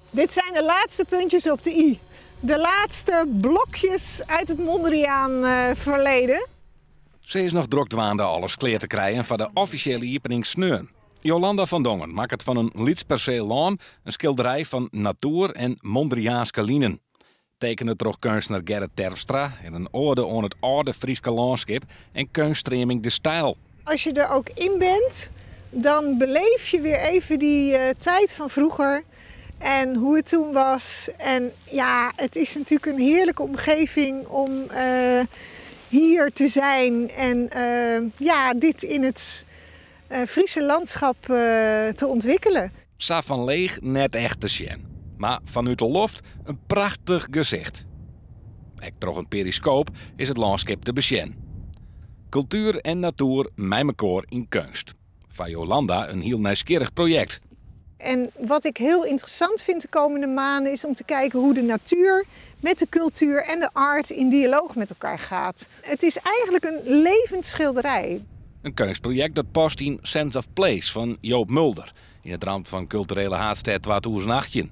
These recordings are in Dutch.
Dit zijn de laatste puntjes op de i. De laatste blokjes uit het Mondriaan verleden. Ze is nog druk dwaande alles klaar te krijgen voor de officiële opening sneun. Jolanda van Dongen maakt het van een Lidsperceel laan een schilderij van natuur en Mondriaanse linen. Tekenen door kunstenaar Gerrit Terpstra in een ode aan het oude Frieske landschap en kunststreming De Stijl. Als je er ook in bent, dan beleef je weer even die tijd van vroeger en hoe het toen was. En ja, het is natuurlijk een heerlijke omgeving om hier te zijn en dit in het Friese landschap te ontwikkelen. Sa van leeg net echt te zien, maar vanuit de loft een prachtig gezicht. Ook door een periscoop is het landschap te bezien. Cultuur en natuur mij mekaar in kunst. Van Jolanda een heel nieuwsgierig project. En wat ik heel interessant vind de komende maanden is om te kijken hoe de natuur met de cultuur en de art in dialoog met elkaar gaat. Het is eigenlijk een levend schilderij. Een kunstproject dat past in Sense of Place van Joop Mulder in het rand van culturele haardstad 2018.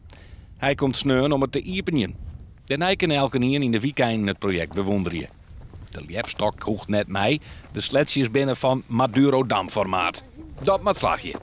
Hij komt sneun om het te openen. En hij kan elke keer in de weekend het project bewonderen. De liepstok hoegt net mij, de sletsjes binnen van Maduro Dam formaat. Dat met slagje.